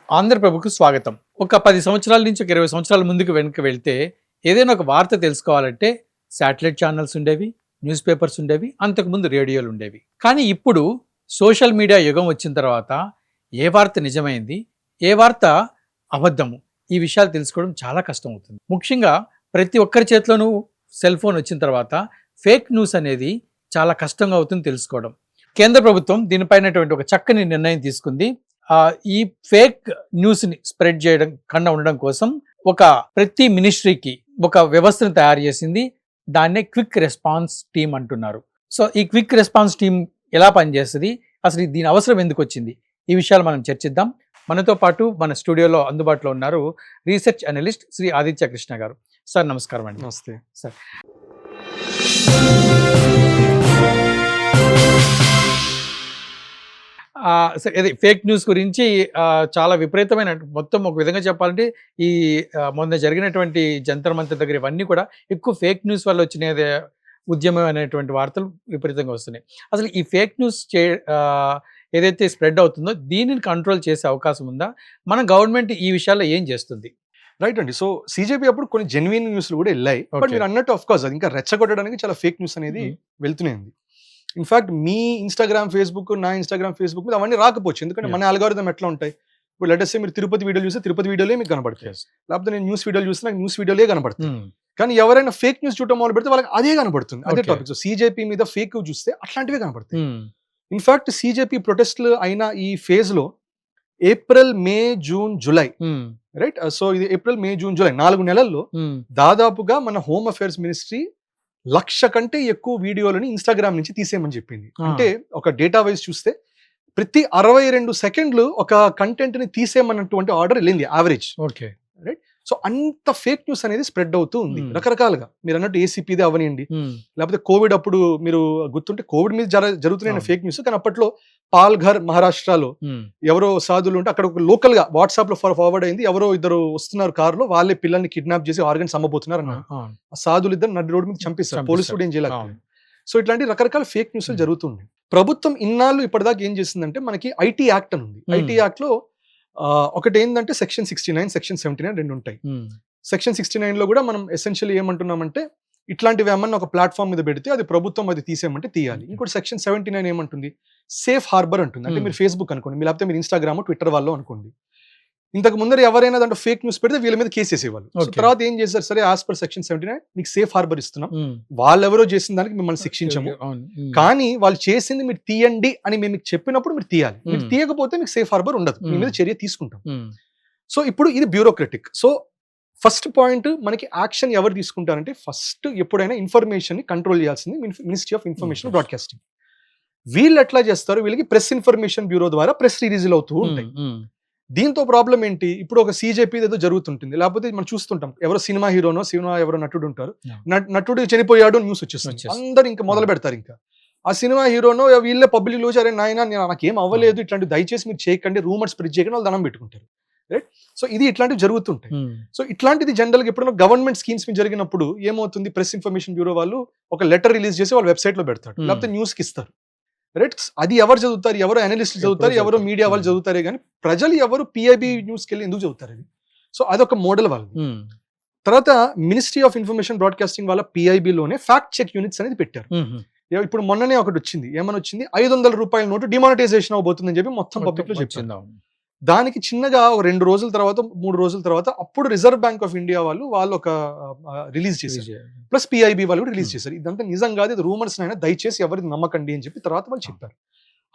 ఆంధ్రప్రభకు స్వాగతం. ఒక 10 సంవత్సరాల నుంచి ఒక 20 సంవత్సరాల ముందుకు వెనక్కి వెళ్తే ఏదైనా ఒక వార్త తెలుసుకోవాలంటే శాటిలైట్ ఛానల్స్ ఉండేవి, న్యూస్ పేపర్స్ ఉండేవి, అంతకుముందు రేడియోలు ఉండేవి. కానీ ఇప్పుడు సోషల్ మీడియా యుగం వచ్చిన తర్వాత ఏ వార్త నిజమైంది, ఏ వార్త అబద్ధము, ఈ విషయాలు తెలుసుకోవడం చాలా కష్టం అవుతుంది. ముఖ్యంగా ప్రతి ఒక్కరి చేతిలోనూ సెల్ ఫోన్ వచ్చిన తర్వాత ఫేక్ న్యూస్ అనేది చాలా కష్టంగా అవుతుంది తెలుసుకోవడం. కేంద్ర ప్రభుత్వం దీనిపైనటువంటి ఒక చక్కని నిర్ణయం తీసుకుంది. ఈ ఫేక్ న్యూస్ని స్ప్రెడ్ చేయడం కన్నా ఉండడం కోసం ప్రతి మినిస్ట్రీకి ఒక వ్యవస్థను తయారు చేసింది. దాన్నే క్విక్ రెస్పాన్స్ టీమ్ అంటున్నారు. సో ఈ క్విక్ రెస్పాన్స్ టీమ్ ఎలా పనిచేస్తుంది, అసలు దీని అవసరం ఎందుకు వచ్చింది, ఈ విషయాలు మనం చర్చిద్దాం. మనతో పాటు మన స్టూడియోలో అందుబాటులో ఉన్నారు రీసెర్చ్ అనలిస్ట్ శ్రీ ఆదిత్య కృష్ణ గారు. సార్ నమస్కారం అండి. నమస్తే సార్. ఇది ఫేక్ న్యూస్ గురించి చాలా విపరీతమైన, మొత్తం ఒక విధంగా చెప్పాలంటే ఈ మొన్న జరిగినటువంటి జంతర్ మంతర్ దగ్గర ఇవన్నీ కూడా ఎక్కువ ఫేక్ న్యూస్ వల్ల వచ్చిన ఉద్యమం అనేటువంటి వార్తలు విపరీతంగా వస్తున్నాయి. అసలు ఈ ఫేక్ న్యూస్ ఏదైతే స్ప్రెడ్ అవుతుందో దీనిని కంట్రోల్ చేసే అవకాశం ఉందా? మన గవర్నమెంట్ ఈ విషయాల్లో ఏం చేస్తుంది? రైట్ అండి. సో సీజేపీ అప్పుడు కొన్ని జెన్యున్ న్యూస్లు కూడా వెళ్ళాయి. బట్ మీరు అన్నట్టు ఆఫ్ కోర్స్ అది ఇంకా రెచ్చగొట్టడానికి చాలా ఫేక్ న్యూస్ అనేది వెళ్తూనే ఉంది. ఇన్ఫాక్ట్ మీ ఇన్స్టాగ్రామ్ ఫేస్బుక్, నా ఇన్స్టాగ్రామ్ ఫేస్బుక్ మీద అవన్నీ రాకపోవచ్చు. ఎందుకంటే మన అల్గారిథం ఎట్లా ఉంటాయి, ఇప్పుడు లెట్ అస్ సే మీరు తిరుపతి వీడియోలు చూస్తే తిరుపతి వీడియోలే మీకు కనబడతాయి, లేకపోతే నేను న్యూస్ వీడియోలు చూస్తే నాకు న్యూస్ వీడియోలే కనబడతాయి. కానీ ఎవరైనా ఫేక్ న్యూస్ చూడటం మొదలు పెడితే వాళ్ళకి అదే కనబడుతుంది, అదే టాపిక్. సో సీజేపీ మీద ఫేక్ చూస్తే అట్లాంటివే కనబడతాయి. ఇన్ఫాక్ట్ సీజేపీ ప్రొటెస్ట్లు అయిన ఈ ఫేజ్ లో ఏప్రిల్, మే, జూన్, జూలై, రైట్. సో ఇది ఏప్రిల్, మే, జూన్, జూలై 4 నెలల్లో దాదాపుగా మన హోమ్ అఫేర్స్ మినిస్ట్రీ 1,00,000 కంటే ఎక్కువ వీడియోలని ఇన్స్టాగ్రామ్ నుంచి తీసేయమని చెప్పింది. అంటే ఒక డేటా వైజ్ చూస్తే ప్రతి 62 సెకండ్లు ఒక కంటెంట్ ని తీసేయమన్నటువంటి ఆర్డర్ వెళ్ళింది యావరేజ్. Okay, right. సో అంత ఫేక్ న్యూస్ అనేది స్ప్రెడ్ అవుతూ ఉంది రకరకాలుగా. మీరు అన్నట్టు ఏసీపీదే అవనియండి, లేకపోతే కోవిడ్ అప్పుడు మీరు గుర్తుంటే కోవిడ్ మీద జరుగుతున్న ఫేక్ న్యూస్. కానీ అప్పట్లో పాల్ఘర్ మహారాష్ట్రలో ఎవరో సాధువులు ఉంటే అక్కడ ఒక లోకల్ గా వాట్సాప్ లో ఫార్వర్డ్ అయింది, ఎవరో ఇద్దరు వస్తున్నారు కారులో, వాళ్ళే పిల్లల్ని కిడ్నాప్ చేసి ఆర్గన్స్ అమ్మబోతున్నారు అన్నారు. ఆ సాధువులు ఇద్దరు నడి రోడ్డు మీద చంపిస్తారు, పోలీసు కూడా ఏం చేయలేకపోయింది. సో ఇట్లాంటి రకరకాల ఫేక్ న్యూస్ జరుగుతున్నాయి. ప్రభుత్వం ఇన్నాళ్ళు ఇప్పటిదాకా ఏం చేసిందంటే మనకి ఐటీ యాక్ట్ అని ఉంది. ఐటీ యాక్ట్ లో ఒకటి ఏంటంటే సెక్షన్ 69, సెక్షన్ 79 రెండు ఉంటాయి. సెక్షన్ 69 లో కూడా మనం ఎసెన్షియల్ ఏమంటున్నామంటే ఇట్లాంటివి ఏమన్నా ఒక ప్లాట్ఫామ్ మీద పెడితే అది ప్రభుత్వం అది తీసేయమంటే తీయాలి. ఇంకోటి సెక్షన్ 79 ఏమంటుంది, సేఫ్ హార్బర్ అంటుంది. అంటే మీరు ఫేస్బుక్ అనుకోండి, లేకపోతే మీరు ఇన్స్టాగ్రామ్, ట్విట్టర్ వాళ్ళు అనుకోండి, ఇంతకు ముందర ఎవరైనా దాంట్లో ఫేక్ న్యూస్ పెడితే వీళ్ళ మీద కేసు వేసేవాళ్ళు. తర్వాత ఏం చేశారు, సరే యాజ్ పర్ సెక్షన్ 79 మీకు సేఫ్ హార్బర్ ఇస్తున్నాం, వాళ్ళెవరో చేసిన దానికి మిమ్మల్ని శిక్షించము, కానీ వాళ్ళు చేసింది మీరు తీయండి అని మేము మీకు చెప్పినప్పుడు మీరు తీయాలి. మీరు తీయకపోతే మీకు సేఫ్ హార్బర్ ఉండదు, మీ మీద చర్య తీసుకుంటాం. సో ఇప్పుడు ఇది బ్యూరోక్రటిక్. సో ఫస్ట్ పాయింట్, మనకి యాక్షన్ ఎవరు తీసుకుంటారంటే ఫస్ట్ ఎప్పుడైనా ఇన్ఫర్మేషన్ ని కంట్రోల్ చేయాల్సింది మినిస్ట్రీ ఆఫ్ ఇన్ఫర్మేషన్ బ్రాడ్కాస్టింగ్. వీళ్ళు ఎట్లా చేస్తారు, వీళ్ళకి ప్రెస్ ఇన్ఫర్మేషన్ బ్యూరో ద్వారా ప్రెస్ రిలీజ్లు అవుతూ ఉంటాయి. దీంతో ప్రాబ్లం ఏంటి, ఇప్పుడు ఒక సీజేపీ ఏదో జరుగుతుంటుంది, లేకపోతే మనం చూస్తుంటాం ఎవరో సినిమా హీరోనో ఎవరో నటుడు ఉంటారు, నటుడు చనిపోయాడు న్యూస్ వచ్చేస్తుంది, అందరు ఇంకా మొదలు పెడతారు. ఇంకా ఆ సినిమా హీరోనో వీళ్ళే పబ్లిక్ లో అరే నాయన నాకేం అవ్వలేదు, ఇట్లాంటి దయచేసి మీరు చేయకండి, రూమర్స్ స్ప్రెడ్ చేయకండి, వాళ్ళు దండం పెట్టుకుంటారు, రైట్. సో ఇది ఇట్లాంటివి జరుగుతుంటాయి. సో ఇట్లాంటిది జనరల్ గా ఎప్పుడైనా గవర్నమెంట్ స్కీమ్స్ మీద జరిగినప్పుడు ఏమవుతుంది, ప్రెస్ ఇన్ఫర్మేషన్ బ్యూరో వాళ్ళు ఒక లెటర్ రిలీజ్ చేసి వాళ్ళ వెబ్సైట్ లో పెడతారు, లేకపోతే న్యూస్ కి ఇస్తారు, రైట్. అది ఎవరు చదువుతారు, ఎవరో అనలిస్టులు చదువుతారు, ఎవరో మీడియా వాళ్ళు చదువుతారే కానీ ప్రజలు ఎవరు పిఐబి న్యూస్కి వెళ్ళి ఎందుకు చదువుతారు అది. సో అదొక మోడల్ వాళ్ళది. తర్వాత మినిస్ట్రీ ఆఫ్ ఇన్ఫర్మేషన్ బ్రాడ్కాస్టింగ్ వాళ్ళ పిఐబిలోనే ఫ్యాక్ట్ చెక్ యూనిట్స్ అనేది పెట్టారు. ఇప్పుడు మొన్ననే ఒకటి వచ్చింది, ఏమని వచ్చింది, 500 రూపాయల నోటు డిమానిటైజేషన్ అవబోతుందని చెప్పి మొత్తం పబ్లిక్ లో చెప్పింది. దానికి చిన్నగా 2 రోజుల తర్వాత 3 రోజుల తర్వాత అప్పుడు రిజర్వ్ బ్యాంక్ ఆఫ్ ఇండియా వాళ్ళు ఒక రిలీజ్ చేశారు, ప్లస్ పిఐబి వాళ్ళు కూడా రిలీజ్ చేశారు. ఇదంతా నిజం కాదు, ఇది రూమర్స్ అయినా దయచేసి ఎవరిది నమ్మకండి అని చెప్పి తర్వాత వాళ్ళు చెప్పారు.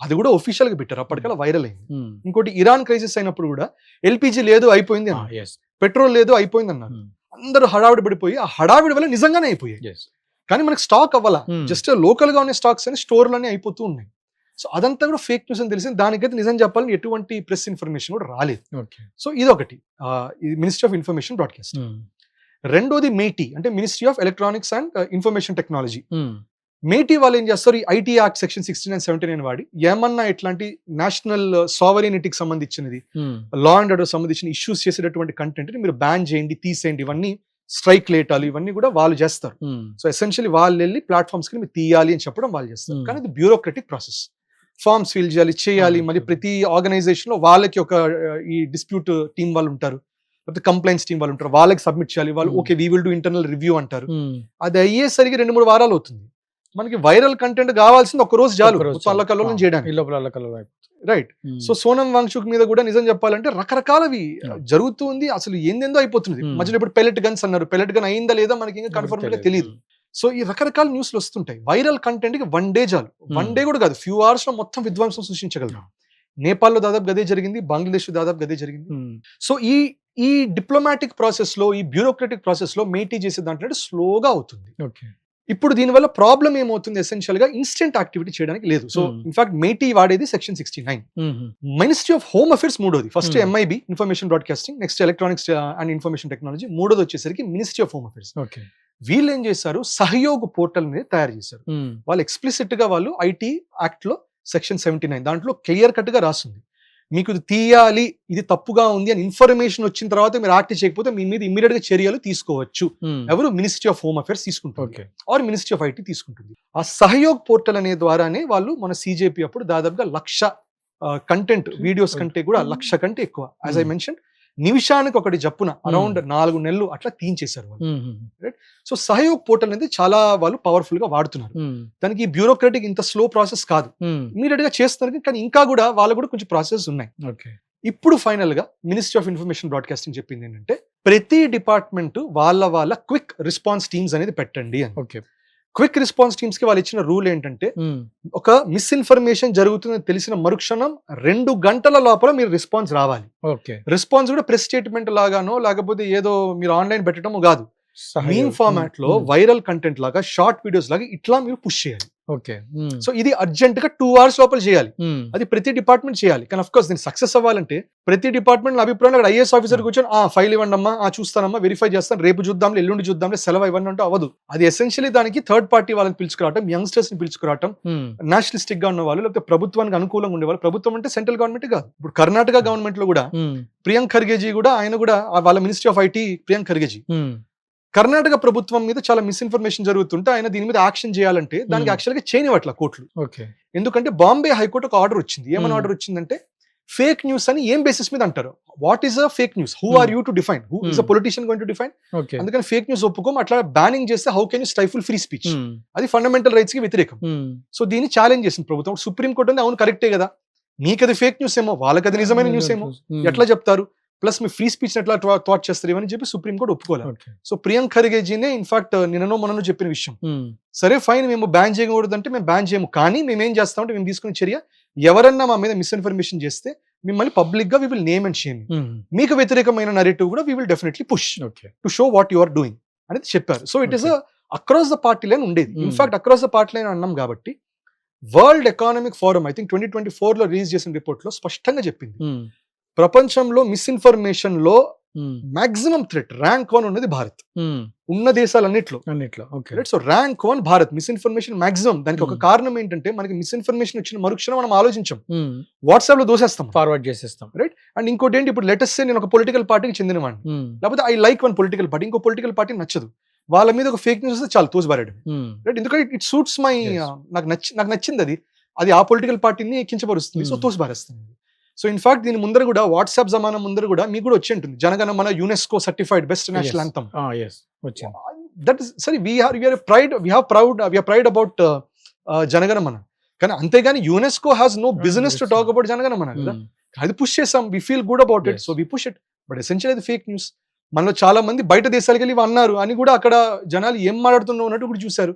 అది కూడా ఒఫీషియల్ గా పెట్టారు, అప్పటికల్లా వైరల్ అయింది. ఇంకోటి ఇరాన్ క్రైసిస్ అయినప్పుడు కూడా ఎల్పిజి లేదు అయిపోయింది అన్నారు, పెట్రోల్ లేదు అయిపోయింది అన్నారు, అందరూ హడావిడి పడిపోయి ఆ హడావిడి వల్ల నిజంగానే అయిపోయాయి. కానీ మనకి స్టాక్ అవ్వాలా, జస్ట్ లోకల్ గా ఉన్న స్టాక్స్ అని స్టోర్లన్నీ అయిపోతూ ఉన్నాయి. సో అదంతా కూడా ఫేక్ న్యూస్ అని తెలిసింది. దానికైతే నిజం చెప్పాలని ఎటువంటి ప్రెస్ ఇన్ఫర్మేషన్ కూడా రాలేదు. సో ఇది ఒకటి, మినిస్ట్రీ ఆఫ్ ఇన్ఫర్మేషన్ బ్రాడ్కాస్టింగ్. రెండోది మేటీ, అంటే ministry of electronics and information technology. MeitY వాళ్ళు ఏం చేస్తారు, ఈ ఐటీ యాక్ట్ సెక్షన్ 69, 79 వాడి ఏమన్నా ఇట్లాంటి నేషనల్ సావరీనిటీకి సంబంధించినది, లా అండ్ ఆర్డర్ సంబంధించిన ఇష్యూస్ చేసేటటువంటి కంటెంట్ ని మీరు బ్యాన్ చేయండి, తీసేయండి, ఇవన్నీ స్ట్రైక్ లేటాలు ఇవన్నీ కూడా వాళ్ళు చేస్తారు. సో ఎసెన్షియల్లీ వాళ్ళు వెళ్ళి ప్లాట్ఫామ్స్ కి మీరు తీయాలి అని చెప్పడం వాళ్ళు చేస్తారు. కానీ ఇది బ్యూరోక్రటిక్ ప్రాసెస్. ఫార్మ్స్ ఫిల్ చేయాలి చేయాలి. మళ్ళీ ప్రతి ఆర్గనైజేషన్ లో వాళ్ళకి ఒక ఈ డిస్ప్యూట్ టీం వాళ్ళు ఉంటారు, లేకపోతే కంప్లైంట్స్ టీం వాళ్ళు ఉంటారు, వాళ్ళకి సబ్మిట్ చేయాలి. వాళ్ళు okay we will do internal review అంటారు. అది అయ్యేసరికి 2-3 వారాలు అవుతుంది. మనకి వైరల్ కంటెంట్ కావాల్సింది ఒక రోజు చాలు అల్లకల్లోలం చేయడానికి, రైట్? సో సోనం వాంగ్చుక్ మీద కూడా నిజం చెప్పాలంటే రకరకాలవి జరుగుతుంది, అసలు ఏందేందో అయిపోతుంది. మధ్యలో ఇప్పుడు పెలెట్ గన్స్ అన్నారు, పెలెట్ గన్ అయిందా లేదా మనకి ఇంకా కన్ఫర్మ్ గా తెలియదు. సో ఈ రకరకాల న్యూస్లు వస్తుంటాయి. వైరల్ కంటెంట్ కి 1 డే చాలు, 1 డే కూడా కాదు, ఫ్యూ అవర్స్ లో మొత్తం విధ్వంసం సృష్టించగలరు. నేపాల్లో దాదాపు గదే జరిగింది, బంగ్లాదేశ్ దాదాపు గదే జరిగింది. సో ఈ డిప్లొమాటిక్ ప్రాసెస్ లో, ఈ బ్యూరోక్రటిక్ ప్రాసెస్ లో మేటీ చేసే దాంట్లో స్లోగా అవుతుంది. ఇప్పుడు దీనివల్ల ప్రాబ్లం ఏమవుతుంది, ఎసెన్షియల్ గా ఇన్స్టెంట్ యాక్టివిటీ చేయడానికి లేదు. సో ఇన్ఫాక్ట్ మేటీ వాడేది section 69. Ministry of home affairs మూడోది, first MIB information broadcasting, next electronics and information technology, మూడోది వచ్చేసరికి మినిస్ట్రీ ఆఫ్ హోమ్ అఫేర్స్. వీళ్ళు ఏం చేశారు, సహయోగ్ పోర్టల్ అనేది తయారు చేశారు. వాళ్ళు ఎక్స్ప్లిసిట్ గా వాళ్ళు IT యాక్ట్ లో సెక్షన్ 79 దాంట్లో క్లియర్ కట్ గా రాస్తుంది, మీకు ఇది తీయాలి, ఇది తప్పుగా ఉంది అని ఇన్ఫర్మేషన్ వచ్చిన తర్వాత మీరు యాక్ట్ చేయకపోతే మీ మీద ఇమ్మీడియట్ గా చర్యలు తీసుకోవచ్చు. ఎవరు, మినిస్ట్రీ ఆఫ్ హోమ్ అఫేర్స్ తీసుకుంటారు ఆర్ మినిస్ట్రీ ఆఫ్ IT తీసుకుంటుంది. ఆ సహయోగ్ పోర్టల్ అనే ద్వారానే వాళ్ళు మన CJP అప్పుడు దాదాపుగా 1,00,000 కంటెంట్ వీడియోస్ కంటే కూడా 1,00,000 కంటే ఎక్కువ, యాజ్ ఐ మెన్షన్, నిమిషానికి ఒకటి జప్పున అరౌండ్ 4 నెలలు అట్లా తీయించేశారు వాళ్ళు, రైట్? సో సహయోగ్ పోర్టల్ అనేది చాలా వాళ్ళు పవర్ఫుల్ గా వాడుతున్నారు. దానికి బ్యూరోక్రటిక్ ఇంత స్లో ప్రాసెస్ కాదు, ఇమీడియట్ గా చేస్తున్నారు, కానీ ఇంకా కూడా వాళ్ళు కూడా కొంచెం ప్రాసెస్ ఉన్నాయి. ఇప్పుడు ఫైనల్ గా మినిస్ట్రీ ఆఫ్ ఇన్ఫర్మేషన్ బ్రాడ్కాస్టింగ్ చెప్పింది ఏంటంటే, ప్రతి డిపార్ట్మెంట్ వాళ్ళ క్విక్ రెస్పాన్స్ టీమ్స్ అనేది పెట్టండి అని. క్విక్ రెస్పాన్స్ టీమ్స్ కి వాళ్ళు ఇచ్చిన రూల్ ఏంటంటే, ఒక మిస్ఇన్ఫర్మేషన్ జరుగుతుందని తెలిసిన మరుక్షణం 2 గంటల లోపల మీరు రెస్పాన్స్ రావాలి. రెస్పాన్స్ కూడా ప్రెస్ స్టేట్మెంట్ లాగానో లేకపోతే ఏదో మీరు ఆన్లైన్ పెట్టడమో కాదు, మీమ్ ఫార్మాట్ లో వైరల్ కంటెంట్ లాగా, షార్ట్ వీడియోస్ లాగా ఇట్లా మీరు పుష్ చేయాలి. సో ఇది అర్జెంట్ గా 2 hours లోపల చేయాలి. అది ప్రతి డిపార్ట్మెంట్ చేయాలి. కానీ అఫ్ కోర్స్ దీన్ని సక్సెస్ అవ్వాలంటే ప్రతి డిపార్ట్మెంట్ అభిప్రాయం అక్కడ IAS ఆఫీసర్ కూర్చొని ఫైల్ ఇవ్వండి అమ్మా, చూస్తానమ్మా, వెరిఫై చేస్తాను, రేపు చూద్దాం, ఎల్లుండి చూద్దాం, సెలవు ఇవ్వండి అంటే అవ్వదు. అది ఎసెన్షియలీ దానికి థర్డ్ పార్టీ వాళ్ళని పిలుచుకురావటం, యంగ్స్టర్స్ ని పిలుచుకురావటం, నేషనలిస్టిక్ గా ఉన్న వాళ్ళు, లేకపోతే ప్రభుత్వానికి అనుకూలంగా ఉండేవాళ్ళు. ప్రభుత్వం అంటే సెంట్రల్ గవర్నమెంట్ కాదు. ఇప్పుడు కర్ణాటక గవర్నమెంట్ లో కూడా ప్రియాంక్ ఖర్గేజీ కూడా, ఆయన కూడా వాళ్ళ ministry of IT Priyank Khargeji Karnataka ప్రభుత్వం మీద చాలా మిస్ఇన్ఫర్మేషన్ జరుగుతుంటే ఆయన దీని మీద యాక్షన్ చేయాలంటే దానికి యాక్చువల్ గా చేయనివట్ల కోర్టులు. ఎందుకంటే బాంబే హైకోర్టు ఒక ఆర్డర్ వచ్చింది. ఏమైనా ఆర్డర్ వచ్చిందంటే, ఫేక్ న్యూస్ అని ఏం బేసిస్ మీద అంటారు, what is a fake news, who are you to define, who is a politician going to define. అందుకని ఫేక్ న్యూస్ ఒప్పుకోం, అట్లా బ్యానింగ్ చేస్తే how can you stifle free speech, అది ఫండమెంటల్ రైట్స్ కి వ్యతిరేకం. సో దీన్ని ఛాలెంజ్ చేసింది ప్రభుత్వం. సుప్రీం కోర్టు ఉంది, అవును కరెక్టే కదా, మీకు అది ఫేక్ న్యూస్ ఏమో, వాళ్ళకి అది నిజమైన న్యూస్ ఏమో, ఎట్లా చెప్తారు, ప్లస్ మీ ఫ్రీ స్పీచ్ ఎట్లా థాట్ చేస్తారు ఇవని చెప్పి సుప్రీం కోర్టు ఒప్పుకోలేదు. సో ప్రియాంక్ ఖర్గేజీనే ఇన్ఫాక్ట్ నిన్ననో మొన్ననో చెప్పిన విషయం, సరే ఫైన్ మేము బ్యాన్ చేయకూడదు అంటే మేము బ్యాన్ చేయము, కానీ మేము ఏం చేస్తామంటే మేము తీసుకునే చర్య, ఎవరన్నా మా మీద మిస్ఇన్ఫర్మేషన్ చేస్తే మిమ్మల్ని పబ్లిక్ గా we will name and shame, మీకు వ్యతిరేకమైన నరేటివ్ కూడా we will definitely push to show what you are doing అనేది చెప్పారు. So it is across the party line ఉండేది. In fact across the party line అన్నాం కాబట్టి World Economic Forum I think 2024 లో release చేసిన రిపోర్ట్ లో స్పష్టంగా చెప్పింది, ప్రపంచంలో మిస్ఇన్ఫర్మేషన్ లో మాక్సిమం థ్రెట్ ర్యాంక్ 1 ఉన్నది భారత్, ఉన్న దేశాలన్నిట్లో. So rank 1 Bharat, misinformation maximum. దానికి ఒక కారణం ఏంటంటే, మనకి మిస్ఇన్ఫర్మేషన్ వచ్చిన మరుక్షణం మనం ఆలోచించాం, వాట్సాప్ లో దోసేస్తాం, ఫార్వర్డ్ చేసేస్తాం, రైట్? అండ్ ఇంకోటి ఏంటి, ఇప్పుడు లెటెస్ట్ సే నేను ఒక పొలిటికల్ పార్టీకి చెందిన వాడిని, లేకపోతే I like one political party, ఇంకో పొలిటికల్ పార్టీ నచ్చదు, వాళ్ళ మీద ఒక ఫేక్ న్యూస్ వస్తే చాలా తోసిబారాడు, రైట్? ఎందుకంటే ఇట్ సూట్స్ మై, నాకు నచ్చింది అది ఆ పొలిటికల్ పార్టీని కించపరుస్తుంది, సో తోసిబారేస్తుంది. సో ఇన్ఫాక్ట్ దీని ముందర కూడా, వాట్సాప్ జమానా ముందర కూడా మీకు కూడా వచ్చి ఉంటుంది, Jana Gana Mana UNESCO certified best national anthem. That is సరే, we have pride about Jana Gana Mana, కానీ అంతేగాని UNESCO has no business to talk about Jana Gana Mana కదా. అది పుష్ చేసాం, we feel good about it, so we push it. But essential అది ఫేక్ న్యూస్. మనలో చాలా మంది బయట దేశాలకు వెళ్ళి అన్నారు అని కూడా అక్కడ జనాలు ఏం మాట్లాడుతున్నావు అన్నట్టు కూడా చూసారు,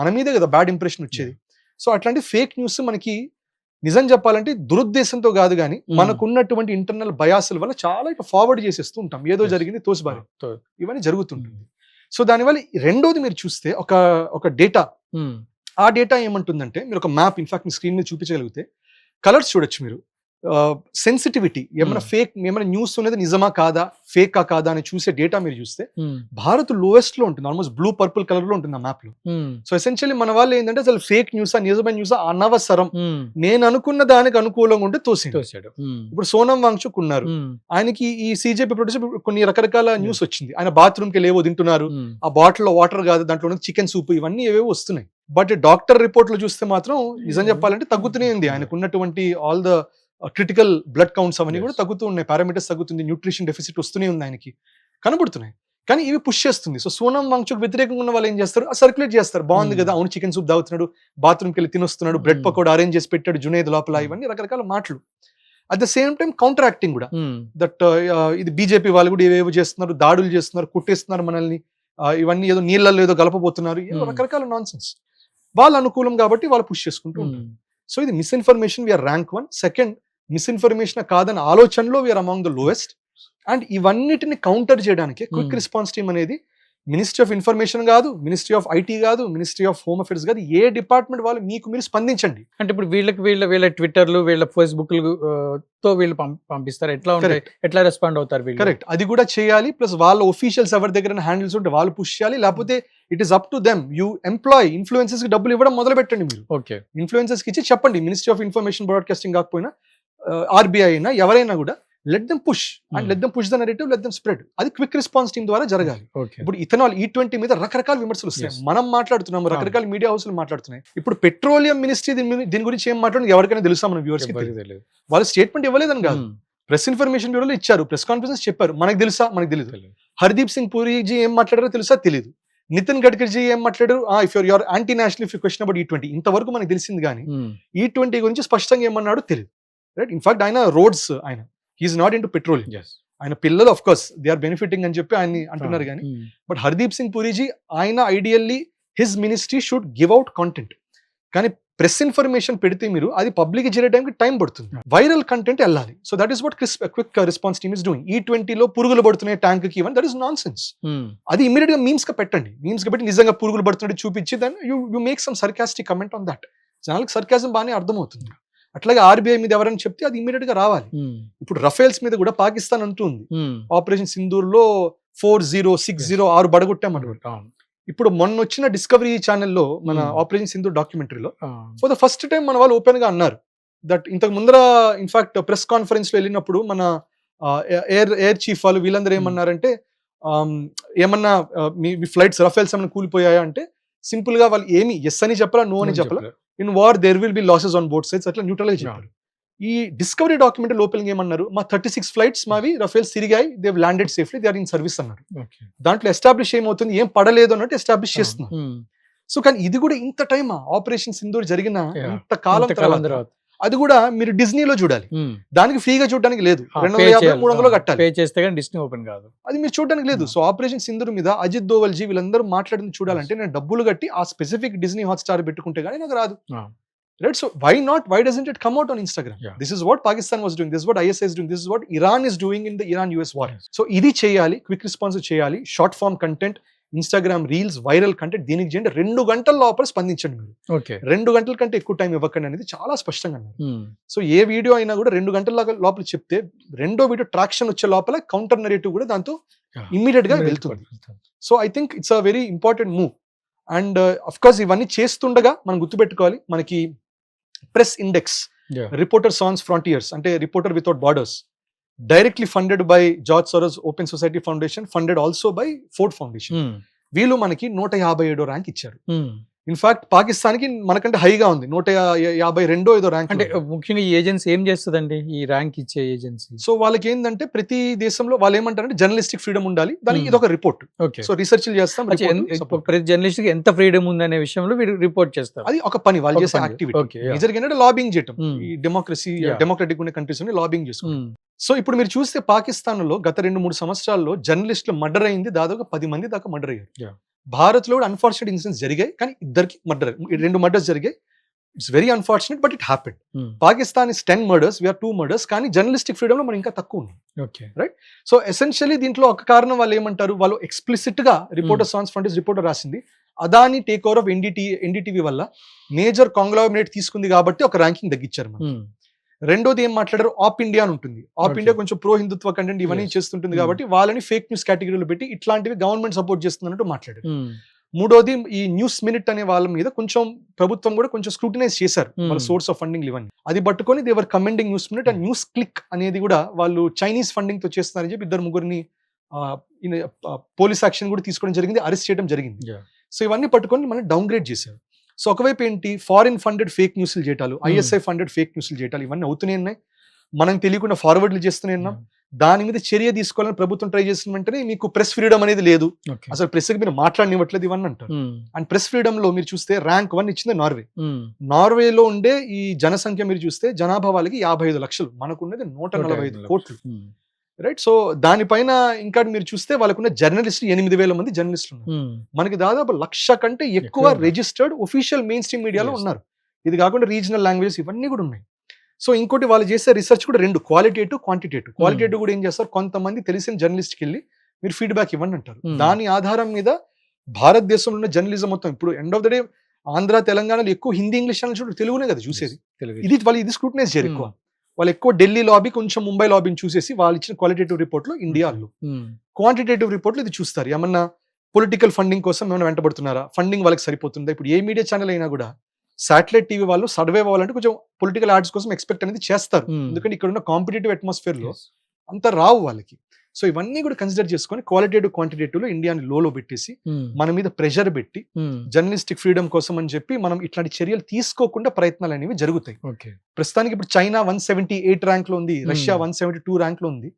మన మీదే కదా బ్యాడ్ ఇంప్రెషన్ వచ్చేది. సో అట్లాంటి ఫేక్ న్యూస్ మనకి నిజం చెప్పాలంటే దురుద్దేశంతో కాదు, కానీ మనకున్నటువంటి ఇంటర్నల్ బయాసుల వల్ల చాలా ఇట్లా ఫార్వర్డ్ చేసేస్తూ ఉంటాం, ఏదో జరిగింది తోసిబారి, ఇవన్నీ జరుగుతుంటుంది. సో దానివల్ల రెండోది మీరు చూస్తే ఒక డేటా, ఆ డేటా ఏమంటుందంటే, మీరు ఒక మ్యాప్ ఇన్ఫాక్ట్ మీ స్క్రీన్ మీద చూపించగలిగితే కలర్స్ చూడొచ్చు మీరు, సెన్సిటివిటీ, ఏమైనా ఫేక్, ఏమైనా న్యూస్ అనేది నిజమా కాదా, ఫేకా కాదా అని చూసే డేటా మీరు చూస్తే భారత్ లోయెస్ట్ లో ఉంటుంది, ఆల్మోస్ట్ బ్లూ పర్పుల్ కలర్ లో ఉంటుంది ఆ మ్యాప్ లో. సో ఎసెన్షియల్లీ మన వాళ్ళు ఏంటంటే, అసలు ఫేక్ న్యూస్, నిజమైన న్యూస్ అనవసరం, నేను అనుకున్న దానికి అనుకూలంగా ఉంటే తోసాడు. ఇప్పుడు సోనం వాంగ్చుక్ ఉన్నారు, ఆయనకి ఈ CJP ప్రొడ్యూసర్ కొన్ని రకరకాల న్యూస్ వచ్చింది, ఆయన బాత్రూమ్ కి లేవో తింటున్నారు, ఆ బాటిల్ లో వాటర్ కాదు, దాంట్లో చికెన్ సూప్, ఇవన్నీ ఏవేవో వస్తున్నాయి. బట్ డాక్టర్ రిపోర్ట్ లో చూస్తే మాత్రం నిజం చెప్పాలంటే తగ్గుతూనే ఉంది. ఆయనకు ఉన్నటువంటి all the critical blood counts అవన్నీ కూడా తగ్గుతూ ఉన్నాయి, పారామీటర్స్ తగ్గుతుంది, న్యూట్రిషన్ డెఫిసిట్ వస్తూనే ఉంది ఆయనకి, కనబడుతున్నాయి. కానీ ఇవి పుష్ చేస్తుంది. సో సోనం వాంగ్చుక్ వ్యతిరేకంగా ఉన్న వాళ్ళు ఏం చేస్తారు, సర్క్యులేట్ చేస్తారు, బాగుంది కదా, అవును చికెన్ సూప్ తాగుతున్నాడు, బాత్రూమ్కి వెళ్ళి తినొస్తున్నాడు, బ్రెడ్ పకోడా అరేంజ్ చేసి పెట్టాడు జునేద్ లోపల, ఇవన్నీ రకరకాల మాటలు. At the same time counter acting కూడా, దట్ ఇది బీజేపీ వాళ్ళు కూడా ఏవేవో చేస్తున్నారు, దాడులు చేస్తున్నారు, కుట్టేస్తున్నారు మనల్ని, ఇవన్నీ ఏదో నీళ్ళల్లో ఏదో గలపబోతున్నారు, ఏదో రకరకాల నాన్ సెన్స్. వాళ్ళ అనుకూలం కాబట్టి వాళ్ళు పుష్ చేసుకుంటూ ఉంటారు. సో ఇది misinformation we're rank 1. Second, misinformation కాదని ఆలోచనలో we're among the lowest. And ఇవన్నిటిని కౌంటర్ చేయడానికి క్విక్ రెస్పాన్స్ టీమ్ అనేది మినిస్ట్రీ ఆఫ్ ఇన్ఫర్మేషన్ కాదు, మినిస్ట్రీ ఆఫ్ ఐటీ కాదు, మినిస్ట్రీ ఆఫ్ హోమ్ అఫేర్స్ కాదు, ఏ డిపార్ట్మెంట్ వాళ్ళు మీకు మీరు స్పందించండి. అంటే ఇప్పుడు వీళ్ళ ట్విట్టర్లు, వీళ్ళ ఫేస్బుక్లు తో వీళ్ళు పంపిస్తారు, ఎట్లా ఉంటాయి, ఎట్లా రెస్పాండ్ అవుతారు వీళ్ళు? కరెక్ట్, అది కూడా చేయాలి. ప్లస్ వాళ్ళ ఒఫీషియల్స్ ఎవరి దగ్గర హ్యాండిల్స్ ఉంటే వాళ్ళు పుష్ చేయాలి, లేకపోతే it is up to them. You employ influences కి డబ్బులు ఇవ్వడం మొదలు పెట్టండి మీరు. ఓకే, ఇన్ఫ్లుయెన్సెస్ కి ఇచ్చి చెప్పండి, మినిస్ట్రీ ఆఫ్ ఇన్ఫర్మేషన్ బ్రాడ్కాస్టింగ్ కాకపోయినా ఆర్బీఐ అయినా ఎవరైనా కూడా let them push and let them push the narrative, let them spread. అది క్విక్ రెస్పాన్స్ టీమ్ ద్వారా జరగాలి. ఇప్పుడు ఇథనాల్ E20 మీద రకరకాల విమర్శలు వస్తాయి, మనం మాట్లాడుతున్నాం, రకరకాల మీడియా హౌస్లు మాట్లాడుతున్నాయి. ఇప్పుడు పెట్రోలియం మినిస్ట్రీ దీని గురించి ఏం మాట్లాడుతుంది ఎవరికైనా తెలుసా మన వ్యూవర్స్ కి? తెలియదు. వాళ్ళు స్టేట్మెంట్ ఇవ్వలేదని కాదు, ప్రెస్ ఇన్ఫర్మేషన్ బ్యూరోలో ఇచ్చారు, ప్రెస్ కాన్ఫరెన్స్ చెప్పారు, మనకు తెలుసా? మనకు తెలియదు. హర్దీప్ సింగ్ పూరీజీ ఏం మాట్లాడారో తెలుసా? తెలియదు. నితిన్ గడ్కరీజీ ఏం మాట్లాడారు? If your anti national, if you question about E20, ఇంతవరకు మనకు తెలిసింది. కానీ E20 గురించి స్పష్టంగా ఏమన్నాడో తెలియదు. రైట్, ఇన్ఫాక్ట్ ఆయన రోడ్స్, ఆయన హీఈస్ నాట్ ఇంటూ పెట్రోలియం. ఆయన పిల్లలు of course they are benefiting అని చెప్పి ఆయన అంటున్నారు. కానీ బట్ హర్దీప్ సింగ్ పూరీజీ, ఆయన ideally his ministry should give out content. కానీ ప్రెస్ ఇన్ఫర్మేషన్ పెడితే మీరు అది పబ్లిక్ చేయడానికి టైం పడుతుంది, వైరల్ కంటెంట్ వెళ్ళాలి. So that is what quick response team is doing. E20 లో పురుగులు పడుతున్నాయి ట్యాంక్ కి, దట్ ఈస్ నాన్ సెన్స్. అది ఇమీడియట్ గా మీమ్స్ గా పెట్టండి, మీమ్స్ గా పెట్టి నిజంగా పురుగులు పడుతున్నట్టు చూపించి then you make some sarcastic comment on that. జనాలకు సర్కాజం బాగానే అర్థమవుతుంది. అట్లాగే ఆర్బీఐ మీద ఎవరైనా చెప్తే అది ఇమీడియట్ గా రావాలి. ఇప్పుడు రఫేల్స్ మీద కూడా పాకిస్తాన్ అంటుంది, ఆపరేషన్ సింధూర్ లో 4060 6 బడగొట్టామన్నమాట. ఇప్పుడు మొన్న వచ్చిన డిస్కవరీ ఛానల్లో మన ఆపరేషన్ సింధూర్ డాక్యుమెంటరీలో ఫర్ ద ఫస్ట్ టైం మన వాళ్ళు ఓపెన్ గా అన్నారు దట్ ఇంతకు ముందర ఇన్ఫాక్ట్ ప్రెస్ కాన్ఫరెన్స్ లో వెళ్ళినప్పుడు మన ఎయిర్ చీఫ్ వాళ్ళు వీళ్ళందరూ ఏమన్నారంటే, ఏమన్నా మీ ఫ్లైట్స్ రఫేల్స్ ఏమైనా కూలిపోయాయా అంటే సింపుల్ గా వాళ్ళు ఏమి ఎస్ అని చెప్పలా, నో అని చెప్పలా. In war there will be losses on both sides, అట్లా న్యూట్రల్ గా చెప్పారు. ఈ డిస్కవరీ డాక్యుమెంట్ లోపల ఏమన్నారు, మా 36 ఫ్లైట్స్ మావి రఫేల్స్ తిరిగాయి, they landed safely, they are in service అన్నారు. దాంట్లో ఎస్టాబ్లిష్ ఏమవుతుంది, ఏం పడలేదు అన్నట్టు ఎస్టాబ్లిష్ చేస్తున్నారు. సో కానీ ఇది కూడా ఇంత టైం, ఆపరేషన్ సింధూర్ జరిగిన ఇంత కాలం తర్వాత అది కూడా మీరు డిజ్నీలో చూడాలి, దానికి ఫ్రీగా చూడడానికి లేదు, 250-300 కట్టాలి, పే చేస్తే కానీ డిస్నీ ఓపెన్ కాదు, అది మీరు చూడడానికి లేదు. సో ఆపరేషన్ సింధూర్ మీద అజిత్ దోవల్జీ వీళ్ళందరూ మాట్లాడింది చూడాలంటే నేను డబ్బులు కట్టి ఆ స్పెసిఫిక్ డిజ్నీ హాట్స్టార్ పెట్టుకుంటే కానీ నాకు రాదు. Right, so why not? Why doesn't it come out on Instagram? This is what Pakistan was doing, this is what ISI is doing, this is what Iran is doing in the Iran-US war. So ఇది చేయాలి, quick response చేయాలి, short form content, Instagram reels, viral content, దీనికి చేయండి. 2 గంటల లోపల స్పందించండి మీరు. 2 గంటల కంటే ఎక్కువ టైం ఇవ్వకండి అనేది చాలా స్పష్టంగా అన్నారు. సో ఏ వీడియో అయినా కూడా 2 గంటల లోపల చెప్తే రెండో వీడియో ట్రాక్షన్ వచ్చే లోపల కౌంటర్ నెరేటివ్ కూడా దాంతో ఇమ్మీడియట్ గా వెళ్తుంది. So I think it's a very important move. And of course ఇవన్నీ చేస్తుండగా మనం గుర్తుపెట్టుకోవాలి, మనకి press index, reporter sans frontieres అంటే reporter without borders, directly funded by George Soros Open Society Foundation, funded also by Ford Foundation. వీళ్ళు మనకి 157 rank ఇచ్చారు. In fact Pakistan కి మనకంటే హైగా ఉంది, 152 ఏదో ర్యాంక్. అంటే ముఖ్యంగా ఈ ఏజెన్సీ ఏం చేస్తుందండి, ఈ ర్యాంక్ ఇచ్చే ఏజెన్సీ? సో వాళ్ళకి ఏంటంటే ప్రతి దేశంలో వాళ్ళు ఏమంటారంటే జర్నలిస్టిక్ ఫ్రీడమ్ ఉండాలి, దానికి ఇది ఒక రిపోర్ట్. సో రీసెర్చ్ చేస్తాం, ప్రతి జర్నలిస్ట్ కి ఎంత ఫ్రీడమ్ ఉంది అనే విషయంలో రిపోర్ట్ చేస్తారు. అది ఒక పని, వాళ్ళు చేసే యాక్టివిటీ. జరిగినట్టు లాబింగ్ చేయటం, ఈ డెమోక్రసీ డెమోక్రటిక్ ఉండే కంట్రీస్ లాబింగ్ చేసుకుంటాం. సో ఇప్పుడు మీరు చూస్తే పాకిస్తాన్ లో గత 2-3 సంవత్సరాల్లో జర్నలిస్టులు మర్డర్ అయింది, దాదాపు 10 మంది దాకా మర్డర్ అయ్యారు. భారత్ లో అన్ఫార్చునేట్ ఇన్సిడెంట్స్ జరిగాయి, కానీ ఇద్దరికి మర్డర్, 2 మర్డర్స్ జరిగాయి. It's very unfortunate but it happened. Pakistan is 10 murders, we're 2 murders, కానీ జర్నలిస్టిక్ ఫ్రీడమ్ లో మనం ఇంకా తక్కువ ఉంది. రైట్, సో ఎసెన్షియలీ దీంట్లో ఒక కారణం వాళ్ళు ఏమంటారు, వాళ్ళు ఎక్స్ప్లిసిట్ గా రిపోర్టర్ సాన్స్ ఫ్రంటియర్స్ రిపోర్టర్ రాసింది, Adani take over of NDTV వల్ల మేజర్ కాంగ్లోమరేట్ తీసుకుంది కాబట్టి ఒక ర్యాంకింగ్ తగ్గించారు మనం. రెండోది ఏం మాట్లాడారు, ఆప్ ఇండియా అని ఉంటుంది, ఆప్ ఇండియా కొంచెం ప్రో హిందుత్వ కంటెంట్ ఇవన్నీ చేస్తుంటుంది కాబట్టి వాళ్ళని ఫేక్ న్యూస్ కేటగిరీలో పెట్టి ఇట్లాంటివి గవర్నమెంట్ సపోర్ట్ చేస్తున్నట్టు మాట్లాడారు. మూడోది ఈ న్యూస్ మినిట్ అనే వాళ్ళ మీద కొంచెం ప్రభుత్వం కూడా కొంచెం స్క్రూటినైజ్ చేశారు, వాళ్ళ సోర్స్ ఆఫ్ ఫండింగ్ ఇవన్నీ. అది పట్టుకొని they are commending News Minute and News Click అనేది కూడా వాళ్ళు చైనీస్ ఫండింగ్ తో చేస్తున్నారని చెప్పి 2-3 పోలీస్ యాక్షన్ కూడా తీసుకోవడం జరిగింది, అరెస్ట్ చేయడం జరిగింది. సో ఇవన్నీ పట్టుకొని మనం డౌన్ గ్రేడ్ చేశారు. సో ఒకవైపు ఏంటి ఫారిన్ ఫండెడ్ ఫేక్ న్యూస్లు చేయటాలు, Hmm. ఐఎస్ఐ ఫండెడ్ ఫేక్ న్యూస్లు చేయటాలు ఇవన్నీ అవుతూనే ఉన్నాయి. మనం తెలియకుండా ఫార్వర్డ్లు చేస్తూనే ఉన్నాం. దాని మీద చర్య తీసుకోవాలని ప్రభుత్వం ట్రై చేసిన వెంటనే మీకు ప్రెస్ ఫ్రీడమ్ అనేది లేదు, ఓకే. అసలు ప్రెస్కి మీరు మాట్లాడనివ్వట్లేదు ఇవన్నీ అంటారు. అండ్ ప్రెస్ ఫ్రీడమ్ లో మీరు చూస్తే ర్యాంక్ 1 ఇచ్చింది నార్వే. నార్వేలో ఉండే ఈ జనసంఖ్య మీరు చూస్తే జనాభా వాళ్ళకి 55 లక్షలు, మనకున్నది 145 కోట్లు, రైట్. సో దానిపైన ఇంకా మీరు చూస్తే వాళ్ళకున్న జర్నలిస్టులు 8,000 మంది జర్నలిస్టులు ఉన్నారు. మనకి దాదాపు 1,00,000 కంటే ఎక్కువ ఎక్కువ ఉన్నారు. రిజిస్టర్డ్ ఒఫీషియల్ మెయిన్ స్ట్రీమ్ మీడియాలో Yes. ఉన్నారు. ఇది కాకుండా రీజనల్ లాంగ్వేజెస్ ఇవన్నీ కూడా ఉన్నాయి. సో ఇంకోటి వాళ్ళు చేసే రీసెర్చ్ కూడా 2, క్వాలిటేటివ్ క్వాంటిటేటివ్. క్వాలిటేటివ్ కూడా ఏం చేస్తారు, కొంతమంది తెలిసిన జర్నలిస్ట్కి వెళ్ళి మీరు ఫీడ్బ్యాక్ ఇవ్వండి అంటారు. దాని ఆధారం మీద భారతదేశంలో ఉన్న జర్నలిజం మొత్తం ఇప్పుడు end of the day Andhra తెలంగాణలో ఎక్కువ హిందీ ఇంగ్లీష్ ఛానల్స్ కూడా తెలుగునే కదా చూసేది. ఇది స్క్రూటనైజ్ చేయరు ఎక్కువ. వాళ్ళు ఎక్కువ ఢిల్లీ లాబీ కొంచెం ముంబై లాబీని చూసేసి వాళ్ళు ఇచ్చిన క్వాలిటేటివ్ రిపోర్ట్లో ఇండియాలో, క్వాంటిటేటివ్ రిపోర్ట్లో ఇది చూస్తారు. ఏమన్నా పొలిటికల్ ఫండింగ్ కోసం ఏమైనా వెంటబడుతున్నారా, ఫండింగ్ వాళ్ళకి సరిపోతుందా. ఇప్పుడు ఏ మీడియా ఛానల్ అయినా కూడా సాటిలైట్ టీవీ వాళ్ళు సర్వైవ్ అవ్వాలంటే కొంచెం పొలిటికల్ యాడ్స్ కోసం ఎక్స్పెక్ట్ అనేది చేస్తారు. ఎందుకంటే ఇక్కడ ఉన్న కాంపిటేటివ్ అట్మాస్ఫియర్ లో అంత రావు వాళ్ళకి. సో ఇవన్నీ కూడా కన్సిడర్ చేసుకొని క్వాలిటేటివ్ క్వాంటిటేటివ్ లో ఇండియాని లోలో పెట్టేసి మన మీద ప్రెషర్ పెట్టి జర్నలిస్టిక్ ఫ్రీడమ్ కోసం అని చెప్పి మనం ఇట్లాంటి చర్యలు తీసుకోకుండా ప్రయత్నాలు అనేవి జరుగుతాయి. ప్రస్తుతానికి ఇప్పుడు చైనా 178 ర్యాంక్ లో ఉంది, రష్యా 172 ర్యాంక్ లో ఉంది.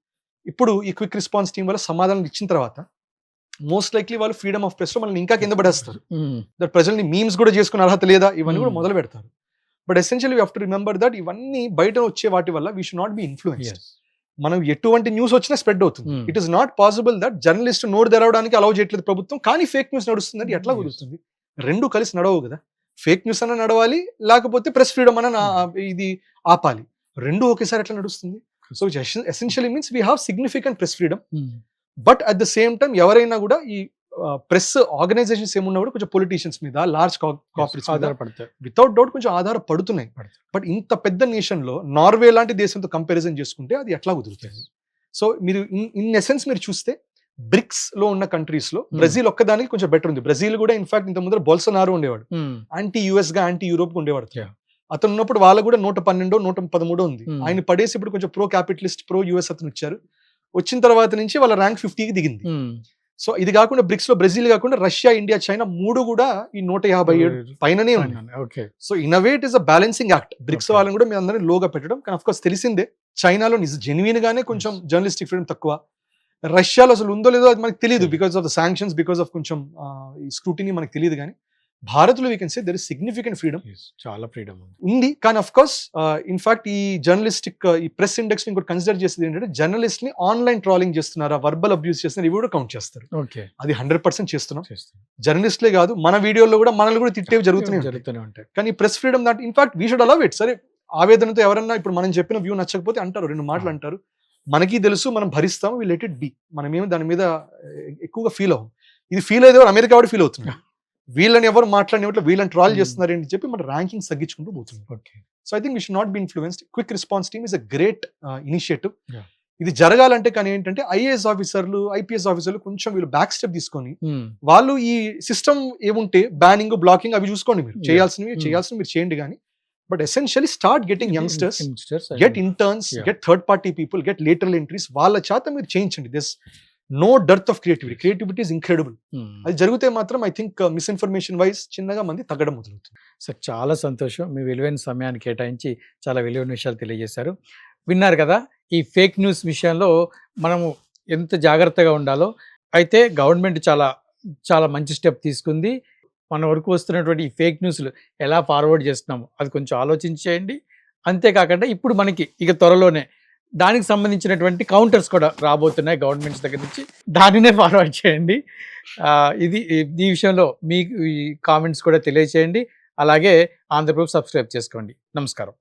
ఇప్పుడు ఈ క్విక్ రెస్పాన్స్ టీం వల్ల సమాధానం ఇచ్చిన తర్వాత మోస్ట్ లైక్లీ వాళ్ళు ఫ్రీడమ్ ఆఫ్ ప్రెస్ లో మనల్ని ఇంకా కింద పడేస్తారు. దట్ ప్రజల్ని మీమ్స్ కూడా చేసుకునే అర్హత లేదా ఇవన్నీ కూడా మొదలు పెడతారు. But essentially we have to remember that ఇవన్నీ బయట వచ్చే వాటి వల్ల we should not be influenced. మనం ఎటువంటి న్యూస్ వచ్చినా స్ప్రెడ్ అవుతుంది. It is not possible that journalist నోరు తెరవడానికి అలౌ చేయట్లేదు ప్రభుత్వం, కానీ ఫేక్ న్యూస్ నడుస్తుందంటే ఎట్లా కుదురుతుంది? రెండు కలిసి నడవవు కదా. ఫేక్ న్యూస్ అన్న నడవాలి, లేకపోతే ప్రెస్ ఫ్రీడమ్ అన్న ఇది ఆపాలి. రెండు ఒకేసారి ఎట్లా నడుస్తుంది? So essentially means we have significant press freedom. But at the same time ఎవరైనా కూడా ఈ ప్రెస్ ఆర్గనైజేషన్స్ ఏమున్నా కూడా కొంచెం పొలిటీషియన్స్ మీద, లార్జ్ కార్పొరేట్స్ మీద వితౌట్ డౌట్ కొంచెం ఆధారపడుతున్నాయి. బట్ ఇంత పెద్ద నేషన్ లో నార్వే లాంటి దేశంతో కంపారిజన్ చేసుకుంటే అది ఎట్లా కుదురుతుంది? సో మీరు ఇన్ ఎసెన్స్ మీరు చూస్తే బ్రిక్స్ లో ఉన్న కంట్రీస్ లో బ్రెజిల్ ఒక్కదానికి కొంచెం బెటర్ ఉంది. బ్రెజిల్ కూడా ఇన్ఫాక్ట్ ఇంత ముందర బోల్సనారో ఉండేవాడు, యాంటీ యుఎస్ గా యాంటీ యూరోప్ గా ఉండేవాడు. అతను ఉన్నప్పుడు వాళ్ళకు కూడా 112, 113 ఉంది. ఆయన పడేసి ఇప్పుడు కొంచెం ప్రో క్యాపిటలిస్ట్, ప్రో యుఎస్ అతను ఇచ్చారు. వచ్చిన తర్వాత నుంచి వాళ్ళ ర్యాంక్ 50కి దిగింది. సో ఇది కాకుండా బ్రిక్స్ లో బ్రెజిల్ కాకుండా రష్యా, ఇండియా, చైనా 3 కూడా ఈ 157 పైననే ఉన్నాయి. So in a way it is a balancing act. BRICS వాళ్ళని కూడా మీ అందరినీ లోగా పెట్టడం. కానీ అఫ్ కోర్స్ తెలిసిందే చైనాలో జెన్యున్ గానే కొంచెం జర్నలిస్టిక్ ఫ్రీడమ్ తక్కువ. రష్యాలో అసలు ఉందో లేదో అది మనకు తెలియదు, because of the sanctions, because of కొంచెం ఈ స్క్రూటినీ మనకు తెలియదు. కానీ భారత్లో we can say there is significant freedom, చాలా ఫ్రీడమ్ ఉంది. కానీ అఫ్ కోర్స్ ఇన్ఫాక్ట్ ఈ జర్నలిస్టిక్ ఈ ప్రెస్ ఇండెక్స్ ఇంకోటి కన్సిడర్ చేసేది ఏంటంటే జర్నలిస్ట్ ని ఆన్లైన్ ట్రాలింగ్ చేస్తున్నారా, వర్బల్ అబ్యూస్ చేస్తున్నారు, ఇవి కూడా కౌంట్ చేస్తారు. అది 100% చేస్తున్నాం. జర్నలిస్ట్లే కాదు, మన వీడియోలో కూడా మనల్ని కూడా తిట్టేవి జరుగుతూనే ఉంటాయి. కానీ ప్రెస్ ఫ్రీడమ్ దాంట్లో in fact we should allow it. సరే ఆవేదనతో ఎవరన్నా ఇప్పుడు మనం చెప్పిన వ్యూ నచ్చకపోతే అంటారు, 2 మాటలు అంటారు, మనకి తెలుసు, మనం భరిస్తాము, వి లెట్ ఇట్ బి. మనమేమి దాని మీద ఎక్కువగా ఫీల్ అవ్వం. ఇది ఫీల్ అయ్యేది అమెరికా కూడా ఫీల్ అవుతున్నారు. వీళ్ళని ఎవరు మాట్లాడినట్లు వీళ్ళని ట్రాల్ చేస్తున్నారు అని చెప్పి మన ర్యాంకింగ్స్ తగ్గించుకుంటూ పోతుంది. So I think we should not be influenced. Quick response team is a great initiative. ఇది జరగాలంటే కానీ ఏంటంటే ఐఏఎస్ ఆఫీసర్లు, ఐపీఎస్ ఆఫీసర్లు కొంచెం వీళ్ళు బ్యాక్ స్టెప్ తీసుకొని వాళ్ళు ఈ సిస్టమ్ ఏముంటే బ్యానింగ్, బ్లాకింగ్ అవి చూసుకోండి. మీరు చేయాల్సినవి మీరు చేయండి. కానీ but essentially start getting youngsters, get interns, get third party people, get lateral entries. వాళ్ళ చేత మీరు చేయించండి. This no dearth of creativity is incredible. అది జరిగితే మాత్రం ఐ థింక్ మిస్ఇన్ఫర్మేషన్ వైజ్ చిన్నగా మంది తగ్గడం మొదలవుతుంది. సార్ చాలా సంతోషం, మీ విలువైన సమయాన్ని కేటాయించి చాలా విలువైన విషయాలు తెలియజేశారు. విన్నారు కదా, ఈ ఫేక్ న్యూస్ విషయంలో మనము ఎంత జాగ్రత్తగా ఉండాలో. అయితే గవర్నమెంట్ చాలా చాలా మంచి స్టెప్ తీసుకుంది. మన వరకు వస్తున్నటువంటి ఈ ఫేక్ న్యూస్లు ఎలా ఫార్వర్డ్ చేస్తున్నాము అది కొంచెం ఆలోచించేయండి. అంతేకాకుండా ఇప్పుడు మనకి ఇక త్వరలోనే దానికి సంబంధించినటువంటి కౌంటర్స్ కూడా రాబోతున్నాయి గవర్నమెంట్స్ దగ్గర నుంచి, దానినే ఫార్వర్డ్ చేయండి. ఇది ఈ విషయంలో మీ కామెంట్స్ కూడా తెలియచేయండి. అలాగే ఆంధ్రప్రభ సబ్స్క్రైబ్ చేసుకోండి. నమస్కారం.